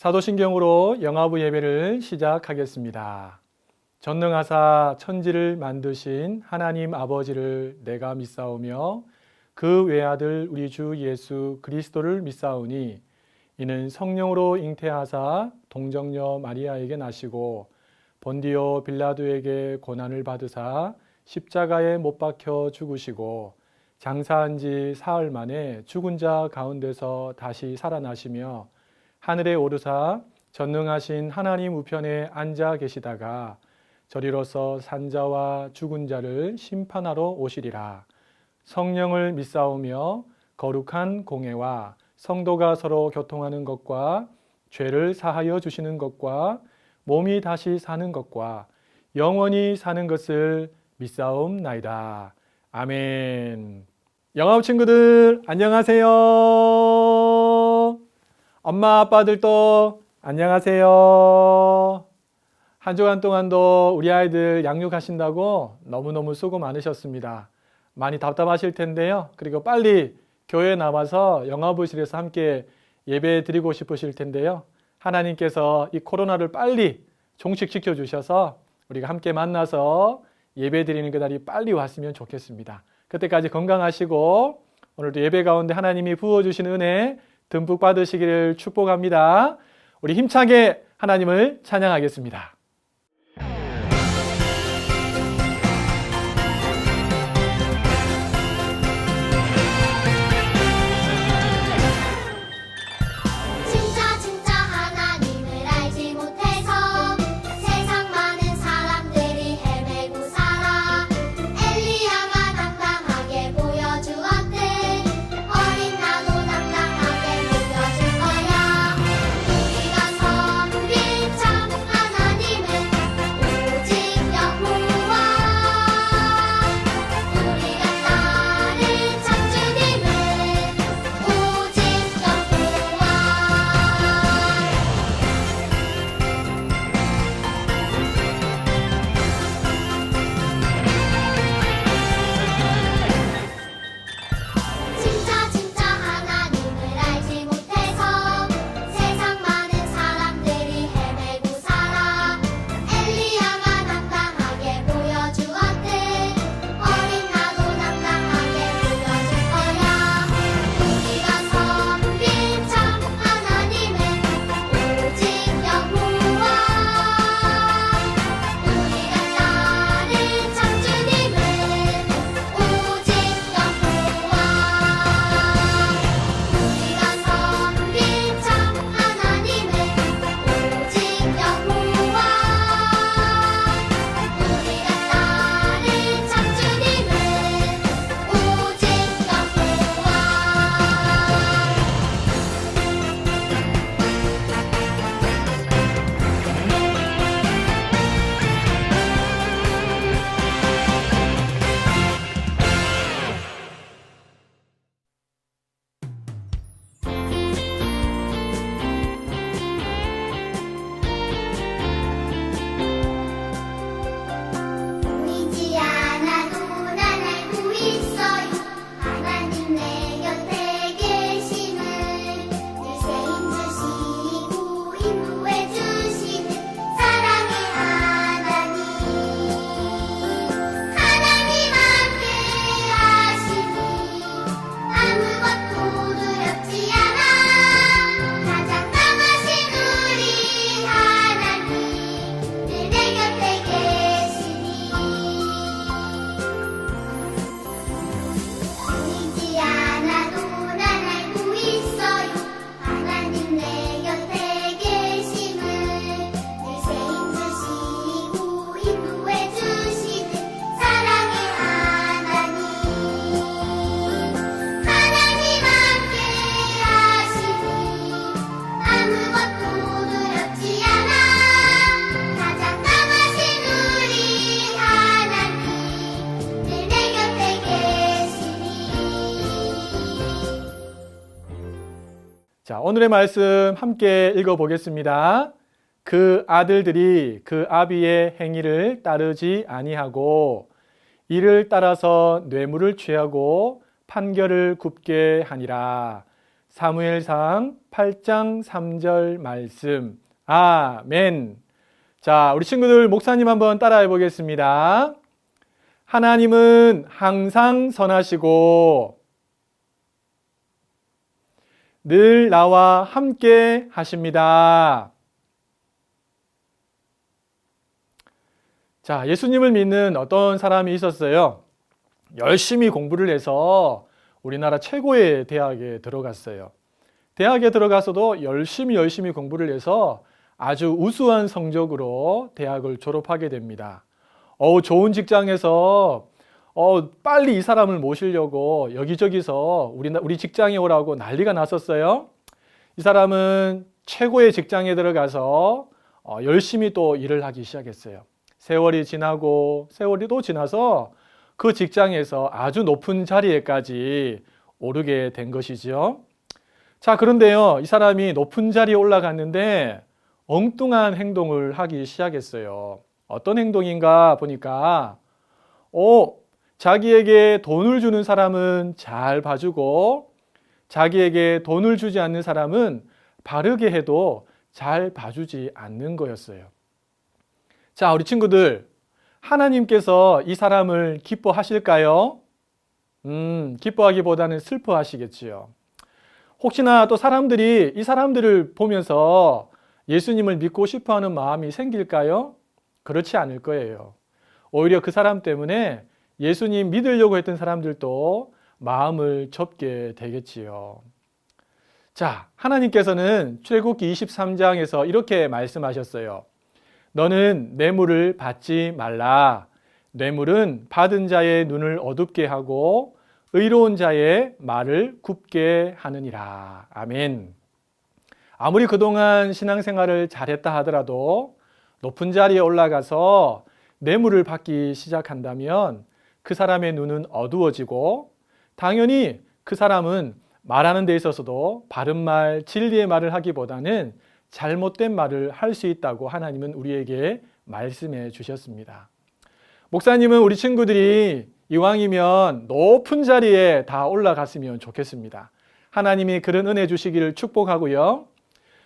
사도신경으로 영화부 예배를 시작하겠습니다. 전능하사 천지를 만드신 하나님 아버지를 내가 믿사오며 그 외아들 우리 주 예수 그리스도를 믿사오니 이는 성령으로 잉태하사 동정녀 마리아에게 나시고 본디오 빌라도에게 고난을 받으사 십자가에 못 박혀 죽으시고 장사한 지 사흘 만에 죽은 자 가운데서 다시 살아나시며 하늘에 오르사 전능하신 하나님 우편에 앉아 계시다가 저리로서 산자와 죽은 자를 심판하러 오시리라. 성령을 믿사오며 거룩한 공회와 성도가 서로 교통하는 것과 죄를 사하여 주시는 것과 몸이 다시 사는 것과 영원히 사는 것을 믿사옵나이다. 아멘. 영화부 친구들 안녕하세요. 엄마 아빠들도 안녕하세요. 한 주간 동안도 우리 아이들 양육하신다고 너무너무 수고 많으셨습니다. 많이 답답하실 텐데요. 그리고 빨리 교회에 나와서 영화부실에서 함께 예배 드리고 싶으실 텐데요. 하나님께서 이 코로나를 빨리 종식시켜 주셔서 우리가 함께 만나서 예배 드리는 그날이 빨리 왔으면 좋겠습니다. 그때까지 건강하시고 오늘도 예배 가운데 하나님이 부어주신 은혜 듬뿍 받으시기를 축복합니다. 우리 힘차게 하나님을 찬양하겠습니다. 자, 오늘의 말씀 함께 읽어보겠습니다. 그 아들들이 그 아비의 행위를 따르지 아니하고 이를 따라서 뇌물을 취하고 판결을 굽게 하니라. 사무엘상 8장 3절 말씀. 아멘. 자, 우리 친구들 목사님 한번 따라해 보겠습니다. 하나님은 항상 선하시고 늘 나와 함께 하십니다. 자, 예수님을 믿는 어떤 사람이 있었어요. 열심히 공부를 해서 우리나라 최고의 대학에 들어갔어요. 대학에 들어가서도 열심히 공부를 해서 아주 우수한 성적으로 대학을 졸업하게 됩니다. 좋은 직장에서 빨리 이 사람을 모시려고 여기저기서 우리 직장에 오라고 난리가 났었어요. 이 사람은 최고의 직장에 들어가서 열심히 또 일을 하기 시작했어요. 세월이 또 지나서 그 직장에서 아주 높은 자리에까지 오르게 된 것이죠. 자, 그런데요, 이 사람이 높은 자리에 올라갔는데 엉뚱한 행동을 하기 시작했어요. 어떤 행동인가 보니까 자기에게 돈을 주는 사람은 잘 봐주고 자기에게 돈을 주지 않는 사람은 바르게 해도 잘 봐주지 않는 거였어요. 자, 우리 친구들, 하나님께서 이 사람을 기뻐하실까요? 기뻐하기보다는 슬퍼하시겠지요. 혹시나 또 사람들이 이 사람들을 보면서 예수님을 믿고 싶어하는 마음이 생길까요? 그렇지 않을 거예요. 오히려 그 사람 때문에 예수님 믿으려고 했던 사람들도 마음을 접게 되겠지요. 자, 하나님께서는 출애굽기 23장에서 이렇게 말씀하셨어요. 너는 뇌물을 받지 말라. 뇌물은 받은 자의 눈을 어둡게 하고 의로운 자의 말을 굽게 하느니라. 아멘. 아무리 그동안 신앙생활을 잘했다 하더라도 높은 자리에 올라가서 뇌물을 받기 시작한다면 그 사람의 눈은 어두워지고 당연히 그 사람은 말하는 데 있어서도 바른 말, 진리의 말을 하기보다는 잘못된 말을 할 수 있다고 하나님은 우리에게 말씀해 주셨습니다. 목사님은 우리 친구들이 이왕이면 높은 자리에 다 올라갔으면 좋겠습니다. 하나님이 그런 은혜 주시기를 축복하고요.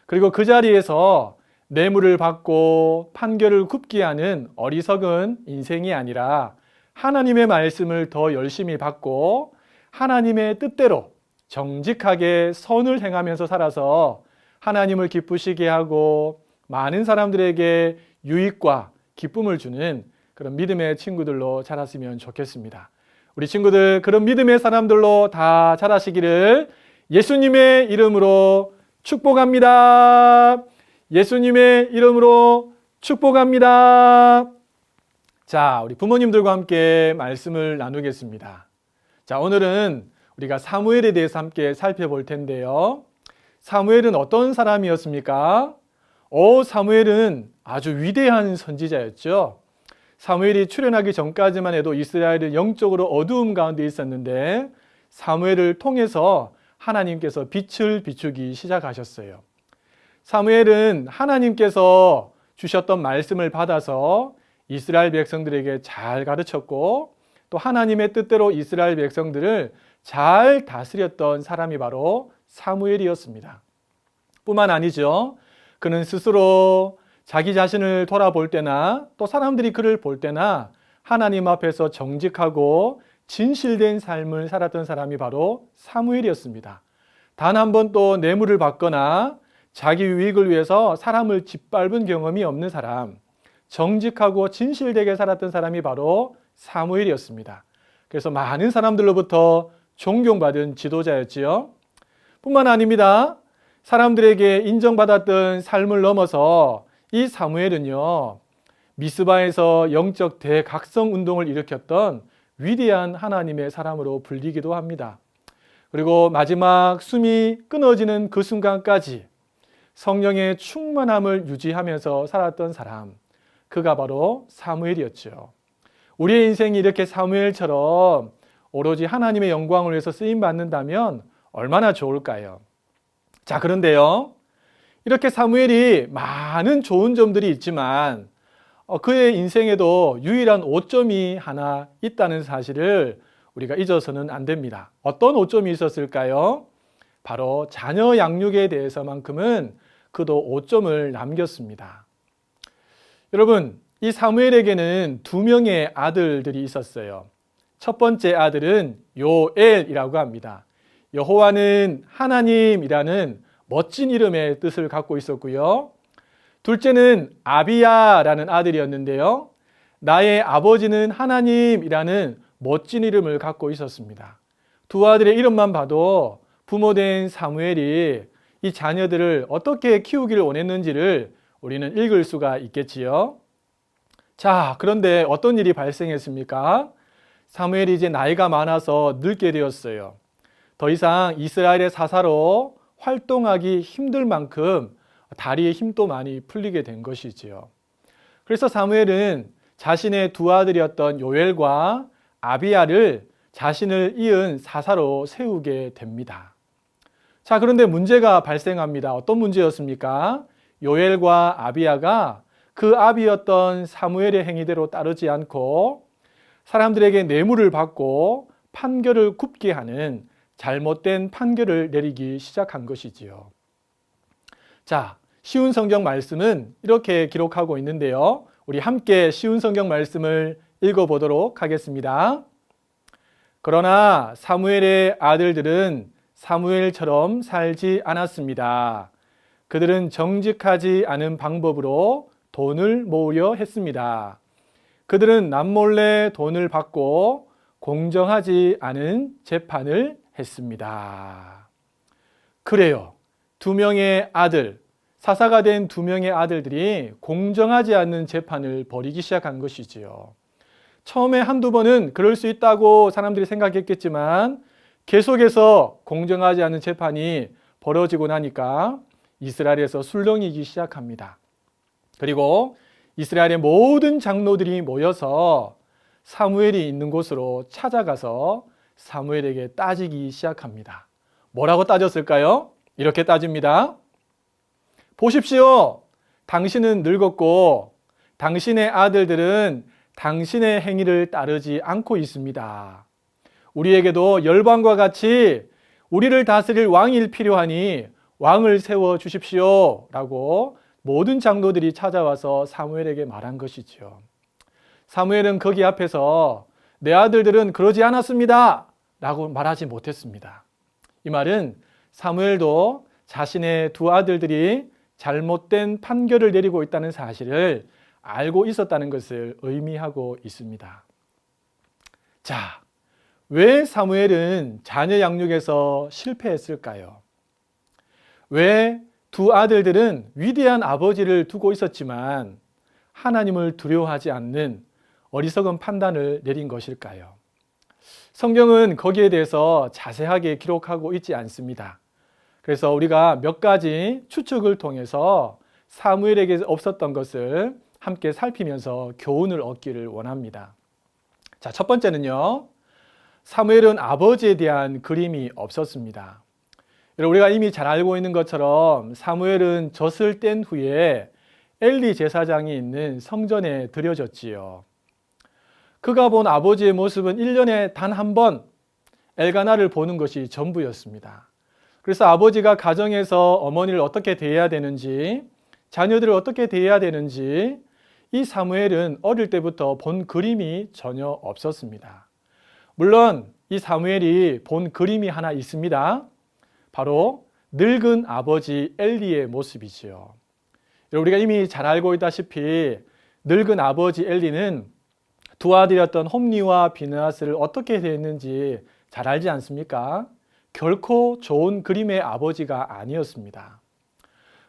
그리고 그 자리에서 뇌물을 받고 판결을 굽게 하는 어리석은 인생이 아니라 하나님의 말씀을 더 열심히 받고 하나님의 뜻대로 정직하게 선을 행하면서 살아서 하나님을 기쁘시게 하고 많은 사람들에게 유익과 기쁨을 주는 그런 믿음의 친구들로 자랐으면 좋겠습니다. 우리 친구들 그런 믿음의 사람들로 다 자라시기를 예수님의 이름으로 축복합니다. 예수님의 이름으로 축복합니다. 자, 우리 부모님들과 함께 말씀을 나누겠습니다. 자, 오늘은 우리가 사무엘에 대해서 함께 살펴볼 텐데요. 사무엘은 어떤 사람이었습니까? 사무엘은 아주 위대한 선지자였죠. 사무엘이 출현하기 전까지만 해도 이스라엘은 영적으로 어두움 가운데 있었는데 사무엘을 통해서 하나님께서 빛을 비추기 시작하셨어요. 사무엘은 하나님께서 주셨던 말씀을 받아서 이스라엘 백성들에게 잘 가르쳤고 또 하나님의 뜻대로 이스라엘 백성들을 잘 다스렸던 사람이 바로 사무엘이었습니다. 뿐만 아니죠. 그는 스스로 자기 자신을 돌아볼 때나 또 사람들이 그를 볼 때나 하나님 앞에서 정직하고 진실된 삶을 살았던 사람이 바로 사무엘이었습니다. 단 한 번도 뇌물을 받거나 자기 유익을 위해서 사람을 짓밟은 경험이 없는 사람, 정직하고 진실되게 살았던 사람이 바로 사무엘이었습니다. 그래서 많은 사람들로부터 존경받은 지도자였지요. 뿐만 아닙니다. 사람들에게 인정받았던 삶을 넘어서 이 사무엘은요, 미스바에서 영적 대각성 운동을 일으켰던 위대한 하나님의 사람으로 불리기도 합니다. 그리고 마지막 숨이 끊어지는 그 순간까지 성령의 충만함을 유지하면서 살았던 사람, 그가 바로 사무엘이었죠. 우리의 인생이 이렇게 사무엘처럼 오로지 하나님의 영광을 위해서 쓰임받는다면 얼마나 좋을까요? 자, 그런데요, 이렇게 사무엘이 많은 좋은 점들이 있지만 그의 인생에도 유일한 오점이 하나 있다는 사실을 우리가 잊어서는 안 됩니다. 어떤 오점이 있었을까요? 바로 자녀 양육에 대해서만큼은 그도 5점을 남겼습니다. 여러분, 이 사무엘에게는 2명의 아들들이 있었어요. 첫 번째 아들은 요엘이라고 합니다. 여호와는 하나님이라는 멋진 이름의 뜻을 갖고 있었고요. 둘째는 아비야라는 아들이었는데요. 나의 아버지는 하나님이라는 멋진 이름을 갖고 있었습니다. 두 아들의 이름만 봐도 부모된 사무엘이 이 자녀들을 어떻게 키우기를 원했는지를 우리는 읽을 수가 있겠지요. 자, 그런데 어떤 일이 발생했습니까? 사무엘이 이제 나이가 많아서 늙게 되었어요. 더 이상 이스라엘의 사사로 활동하기 힘들 만큼 다리에 힘도 많이 풀리게 된 것이지요. 그래서 사무엘은 자신의 두 아들이었던 요엘과 아비야를 자신을 이은 사사로 세우게 됩니다. 자, 그런데 문제가 발생합니다. 어떤 문제였습니까? 요엘과 아비야가 그 아비였던 사무엘의 행위대로 따르지 않고 사람들에게 뇌물을 받고 판결을 굽게 하는 잘못된 판결을 내리기 시작한 것이지요. 자, 쉬운 성경 말씀은 이렇게 기록하고 있는데요. 우리 함께 쉬운 성경 말씀을 읽어보도록 하겠습니다. 그러나 사무엘의 아들들은 사무엘처럼 살지 않았습니다. 그들은 정직하지 않은 방법으로 돈을 모으려 했습니다. 그들은 남몰래 돈을 받고 공정하지 않은 재판을 했습니다. 그래요. 2명의 아들, 사사가 된 2명의 아들들이 공정하지 않는 재판을 벌이기 시작한 것이지요. 처음에 한두 번은 그럴 수 있다고 사람들이 생각했겠지만 계속해서 공정하지 않은 재판이 벌어지고 나니까 이스라엘에서 술렁이기 시작합니다. 그리고 이스라엘의 모든 장로들이 모여서 사무엘이 있는 곳으로 찾아가서 사무엘에게 따지기 시작합니다. 뭐라고 따졌을까요? 이렇게 따집니다. 보십시오. 당신은 늙었고 당신의 아들들은 당신의 행위를 따르지 않고 있습니다. 우리에게도 열방과 같이 우리를 다스릴 왕이 필요하니 왕을 세워 주십시오. 라고 모든 장로들이 찾아와서 사무엘에게 말한 것이지요. 사무엘은 거기 앞에서 내 아들들은 그러지 않았습니다. 라고 말하지 못했습니다. 이 말은 사무엘도 자신의 두 아들들이 잘못된 판결을 내리고 있다는 사실을 알고 있었다는 것을 의미하고 있습니다. 자, 왜 사무엘은 자녀 양육에서 실패했을까요? 왜 두 아들들은 위대한 아버지를 두고 있었지만 하나님을 두려워하지 않는 어리석은 판단을 내린 것일까요? 성경은 거기에 대해서 자세하게 기록하고 있지 않습니다. 그래서 우리가 몇 가지 추측을 통해서 사무엘에게 없었던 것을 함께 살피면서 교훈을 얻기를 원합니다. 자, 첫 번째는요. 사무엘은 아버지에 대한 그림이 없었습니다. 우리가 이미 잘 알고 있는 것처럼 사무엘은 젖을 뗀 후에 엘리 제사장이 있는 성전에 들여졌지요. 그가 본 아버지의 모습은 1년에 단 한 번 엘가나를 보는 것이 전부였습니다. 그래서 아버지가 가정에서 어머니를 어떻게 대해야 되는지, 자녀들을 어떻게 대해야 되는지 이 사무엘은 어릴 때부터 본 그림이 전혀 없었습니다. 물론 이 사무엘이 본 그림이 하나 있습니다. 바로 늙은 아버지 엘리의 모습이지요. 우리가 이미 잘 알고 있다시피 늙은 아버지 엘리는 두 아들이었던 홈리와 비느하스를 어떻게 대했는지 잘 알지 않습니까? 결코 좋은 그림의 아버지가 아니었습니다.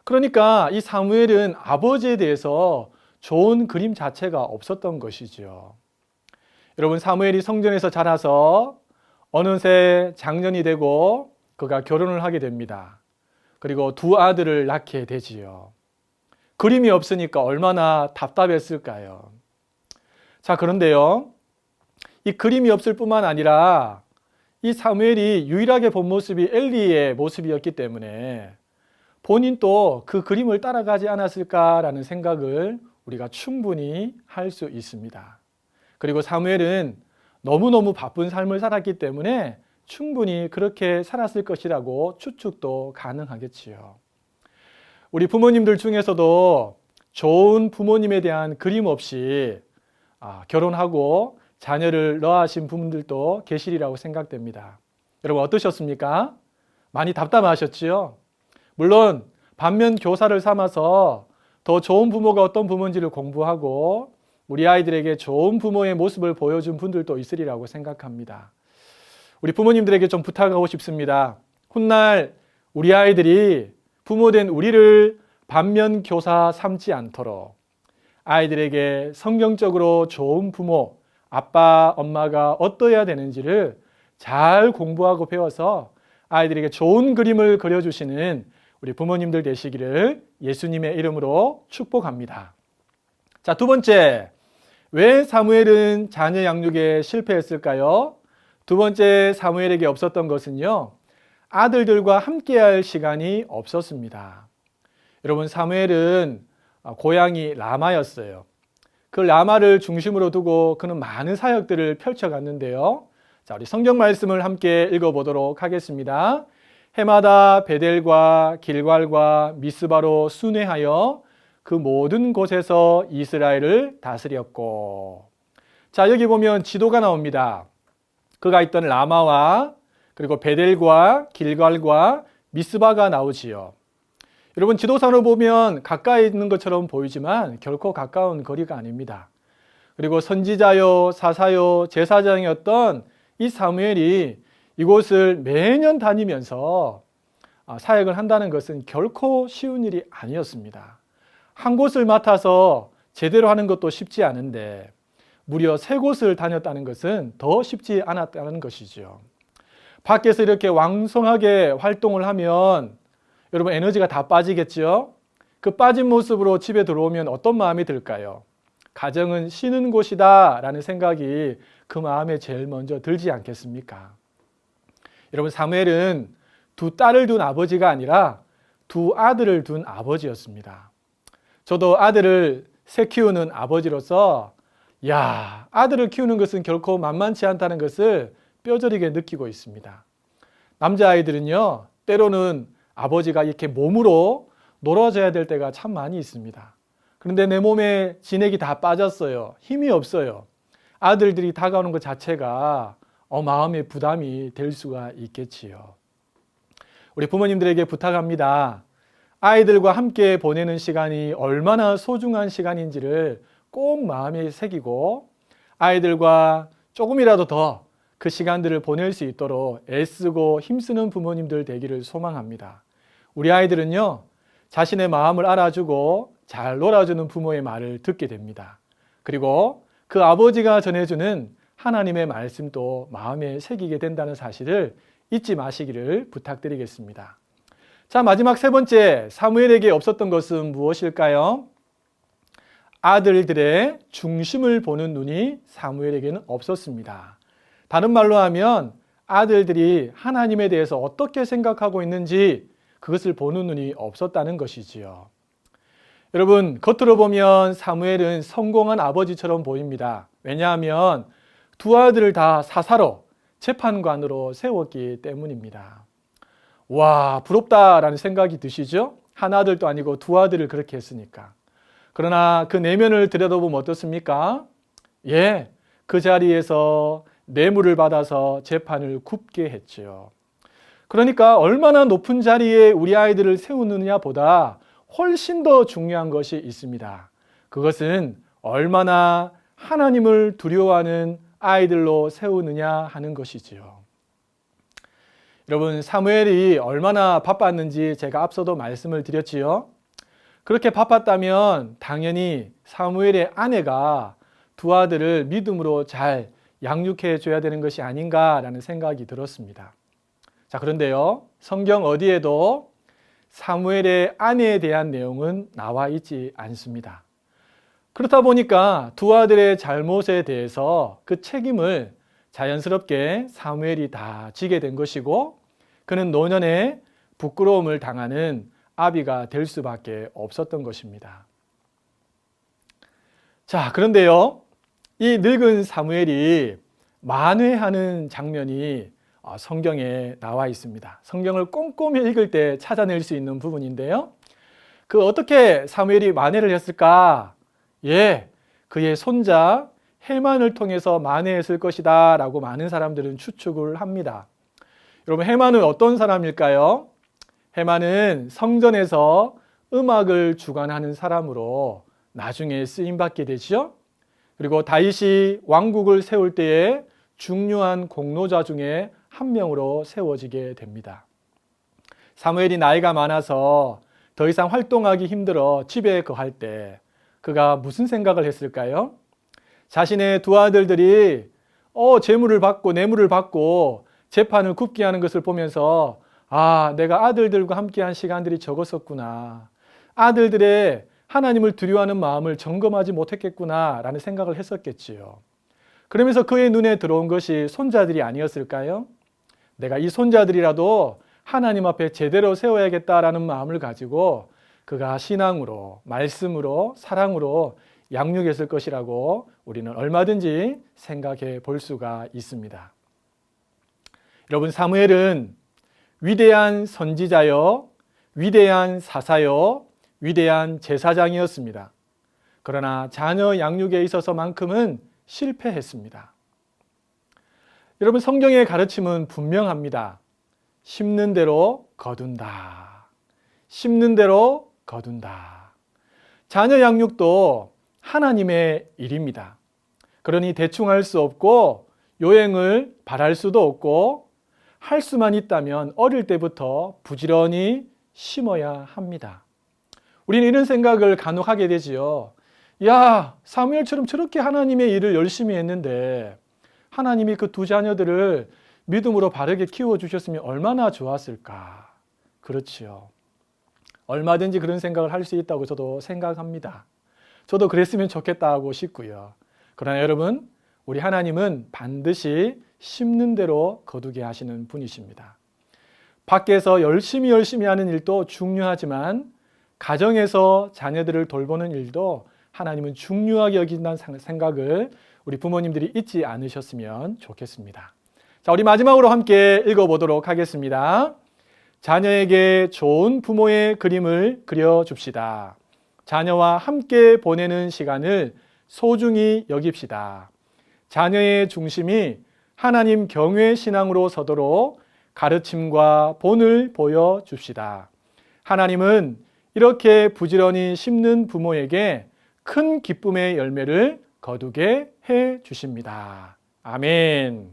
그러니까 이 사무엘은 아버지에 대해서 좋은 그림 자체가 없었던 것이지요. 여러분, 사무엘이 성전에서 자라서 어느새 장년이 되고 그가 결혼을 하게 됩니다. 그리고 두 아들을 낳게 되지요. 그림이 없으니까 얼마나 답답했을까요? 자, 그런데요. 이 그림이 없을 뿐만 아니라 이 사무엘이 유일하게 본 모습이 엘리의 모습이었기 때문에 본인도 그 그림을 따라가지 않았을까라는 생각을 우리가 충분히 할 수 있습니다. 그리고 사무엘은 너무너무 바쁜 삶을 살았기 때문에 충분히 그렇게 살았을 것이라고 추측도 가능하겠지요. 우리 부모님들 중에서도 좋은 부모님에 대한 그림 없이 결혼하고 자녀를 낳으신 분들도 계시리라고 생각됩니다. 여러분 어떠셨습니까? 많이 답답하셨지요? 물론 반면 교사를 삼아서 더 좋은 부모가 어떤 부모인지를 공부하고 우리 아이들에게 좋은 부모의 모습을 보여준 분들도 있으리라고 생각합니다. 우리 부모님들에게 좀 부탁하고 싶습니다. 훗날 우리 아이들이 부모된 우리를 반면 교사 삼지 않도록 아이들에게 성경적으로 좋은 부모, 아빠, 엄마가 어떠해야 되는지를 잘 공부하고 배워서 아이들에게 좋은 그림을 그려주시는 우리 부모님들 되시기를 예수님의 이름으로 축복합니다. 자, 두 번째, 왜 사무엘은 자녀 양육에 실패했을까요? 두 번째 사무엘에게 없었던 것은요, 아들들과 함께할 시간이 없었습니다. 여러분, 사무엘은 고향이 라마였어요. 그 라마를 중심으로 두고 그는 많은 사역들을 펼쳐갔는데요. 자, 우리 성경 말씀을 함께 읽어보도록 하겠습니다. 해마다 베델과 길갈과 미스바로 순회하여 그 모든 곳에서 이스라엘을 다스렸고. 자, 여기 보면 지도가 나옵니다. 그가 있던 라마와 그리고 베델과 길갈과 미스바가 나오지요. 여러분 지도상으로 보면 가까이 있는 것처럼 보이지만 결코 가까운 거리가 아닙니다. 그리고 선지자요, 사사요, 제사장이었던 이 사무엘이 이곳을 매년 다니면서 사역을 한다는 것은 결코 쉬운 일이 아니었습니다. 한 곳을 맡아서 제대로 하는 것도 쉽지 않은데 무려 3곳을 다녔다는 것은 더 쉽지 않았다는 것이죠. 밖에서 이렇게 왕성하게 활동을 하면 여러분 에너지가 다 빠지겠죠? 그 빠진 모습으로 집에 들어오면 어떤 마음이 들까요? 가정은 쉬는 곳이다 라는 생각이 그 마음에 제일 먼저 들지 않겠습니까? 여러분 사무엘은 2 딸을 둔 아버지가 아니라 2 아들을 둔 아버지였습니다. 저도 아들을 3 키우는 아버지로서 아들을 키우는 것은 결코 만만치 않다는 것을 뼈저리게 느끼고 있습니다. 남자아이들은요, 때로는 아버지가 이렇게 몸으로 놀아줘야 될 때가 참 많이 있습니다. 그런데 내 몸에 진액이 다 빠졌어요. 힘이 없어요. 아들들이 다가오는 것 자체가 마음의 부담이 될 수가 있겠지요. 우리 부모님들에게 부탁합니다. 아이들과 함께 보내는 시간이 얼마나 소중한 시간인지를 꼭 마음에 새기고 아이들과 조금이라도 더 그 시간들을 보낼 수 있도록 애쓰고 힘쓰는 부모님들 되기를 소망합니다. 우리 아이들은요, 자신의 마음을 알아주고 잘 놀아주는 부모의 말을 듣게 됩니다. 그리고 그 아버지가 전해주는 하나님의 말씀도 마음에 새기게 된다는 사실을 잊지 마시기를 부탁드리겠습니다. 자, 마지막 3번째, 사무엘에게 없었던 것은 무엇일까요? 아들들의 중심을 보는 눈이 사무엘에게는 없었습니다. 다른 말로 하면 아들들이 하나님에 대해서 어떻게 생각하고 있는지 그것을 보는 눈이 없었다는 것이지요. 여러분 겉으로 보면 사무엘은 성공한 아버지처럼 보입니다. 왜냐하면 2 아들을 다 사사로 재판관으로 세웠기 때문입니다. 와, 부럽다라는 생각이 드시죠? 한 아들도 아니고 2 아들을 그렇게 했으니까. 그러나 그 내면을 들여다보면 어떻습니까? 그 자리에서 뇌물을 받아서 재판을 굽게 했지요. 그러니까 얼마나 높은 자리에 우리 아이들을 세우느냐 보다 훨씬 더 중요한 것이 있습니다. 그것은 얼마나 하나님을 두려워하는 아이들로 세우느냐 하는 것이지요. 여러분 사무엘이 얼마나 바빴는지 제가 앞서도 말씀을 드렸지요. 그렇게 바빴다면 당연히 사무엘의 아내가 2 아들을 믿음으로 잘 양육해 줘야 되는 것이 아닌가라는 생각이 들었습니다. 자, 그런데요, 성경 어디에도 사무엘의 아내에 대한 내용은 나와 있지 않습니다. 그렇다 보니까 2 아들의 잘못에 대해서 그 책임을 자연스럽게 사무엘이 다 지게 된 것이고 그는 노년에 부끄러움을 당하는 아비가 될 수밖에 없었던 것입니다. 자, 그런데요, 이 늙은 사무엘이 만회하는 장면이 성경에 나와 있습니다. 성경을 꼼꼼히 읽을 때 찾아낼 수 있는 부분인데요. 그 어떻게 사무엘이 만회를 했을까? 예, 그의 손자 헤만을 통해서 만회했을 것이다 라고 많은 사람들은 추측을 합니다. 여러분, 헤만은 어떤 사람일까요? 헤만은 성전에서 음악을 주관하는 사람으로 나중에 쓰임받게 되죠. 그리고 다윗이 왕국을 세울 때에 중요한 공로자 중에 한 명으로 세워지게 됩니다. 사무엘이 나이가 많아서 더 이상 활동하기 힘들어 집에 거할 때 그가 무슨 생각을 했을까요? 자신의 두 아들들이 재물을 받고 뇌물을 받고 재판을 굽게 하는 것을 보면서 내가 아들들과 함께한 시간들이 적었었구나. 아들들의 하나님을 두려워하는 마음을 점검하지 못했겠구나 라는 생각을 했었겠지요. 그러면서 그의 눈에 들어온 것이 손자들이 아니었을까요? 내가 이 손자들이라도 하나님 앞에 제대로 세워야겠다라는 마음을 가지고 그가 신앙으로, 말씀으로, 사랑으로 양육했을 것이라고 우리는 얼마든지 생각해 볼 수가 있습니다. 여러분, 사무엘은 위대한 선지자요, 위대한 사사요, 위대한 제사장이었습니다. 그러나 자녀 양육에 있어서만큼은 실패했습니다. 여러분, 성경의 가르침은 분명합니다. 심는 대로 거둔다. 심는 대로 거둔다. 자녀 양육도 하나님의 일입니다. 그러니 대충 할 수 없고 요행을 바랄 수도 없고 할 수만 있다면 어릴 때부터 부지런히 심어야 합니다. 우리는 이런 생각을 간혹 하게 되지요. 야, 사무엘처럼 저렇게 하나님의 일을 열심히 했는데 하나님이 그 두 자녀들을 믿음으로 바르게 키워주셨으면 얼마나 좋았을까. 그렇지요. 얼마든지 그런 생각을 할 수 있다고 저도 생각합니다. 저도 그랬으면 좋겠다고 싶고요. 그러나 여러분, 우리 하나님은 반드시 심는 대로 거두게 하시는 분이십니다. 밖에서 열심히 하는 일도 중요하지만 가정에서 자녀들을 돌보는 일도 하나님은 중요하게 여긴다는 생각을 우리 부모님들이 잊지 않으셨으면 좋겠습니다. 자, 우리 마지막으로 함께 읽어보도록 하겠습니다. 자녀에게 좋은 부모의 그림을 그려줍시다. 자녀와 함께 보내는 시간을 소중히 여깁시다. 자녀의 중심이 하나님 경외 신앙으로 서도록 가르침과 본을 보여줍시다. 하나님은 이렇게 부지런히 심는 부모에게 큰 기쁨의 열매를 거두게 해 주십니다. 아멘.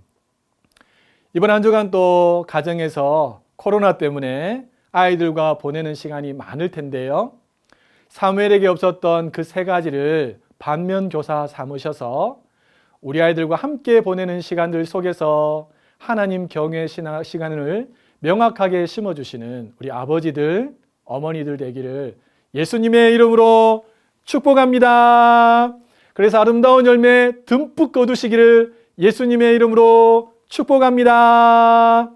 이번 한 주간 또 가정에서 코로나 때문에 아이들과 보내는 시간이 많을 텐데요. 사무엘에게 없었던 그 세 가지를 반면교사 삼으셔서 우리 아이들과 함께 보내는 시간들 속에서 하나님 경외 시간을 명확하게 심어주시는 우리 아버지들, 어머니들 되기를 예수님의 이름으로 축복합니다. 그래서 아름다운 열매 듬뿍 거두시기를 예수님의 이름으로 축복합니다.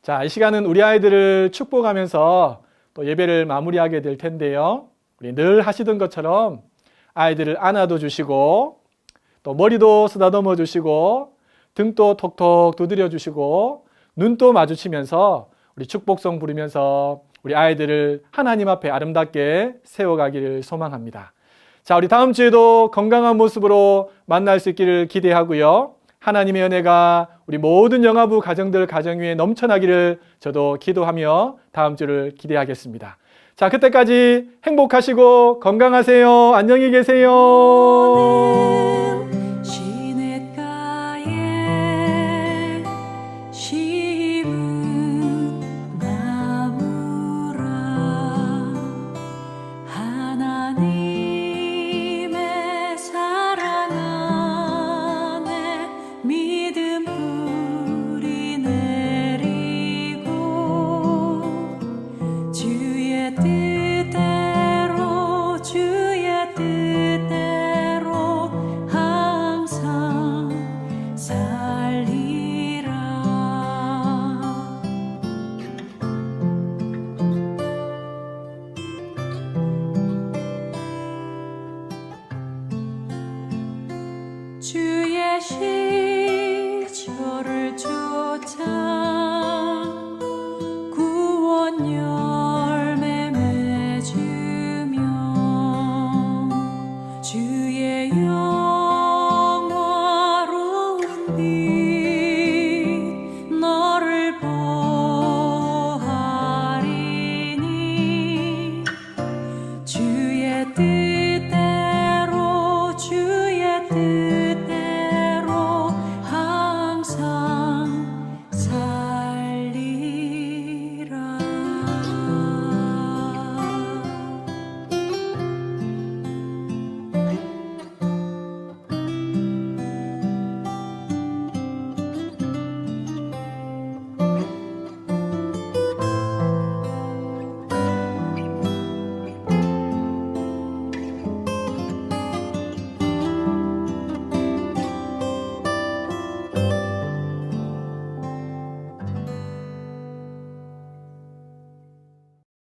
자, 이 시간은 우리 아이들을 축복하면서 또 예배를 마무리하게 될 텐데요. 우리 늘 하시던 것처럼 아이들을 안아도 주시고 또 머리도 쓰다듬어 주시고 등도 톡톡 두드려 주시고 눈도 마주치면서 우리 축복성 부르면서 우리 아이들을 하나님 앞에 아름답게 세워가기를 소망합니다. 자, 우리 다음 주에도 건강한 모습으로 만날 수 있기를 기대하고요. 하나님의 은혜가 우리 모든 영아부 가정들 가정 위에 넘쳐나기를 저도 기도하며 다음 주를 기대하겠습니다. 자, 그때까지 행복하시고 건강하세요. 안녕히 계세요.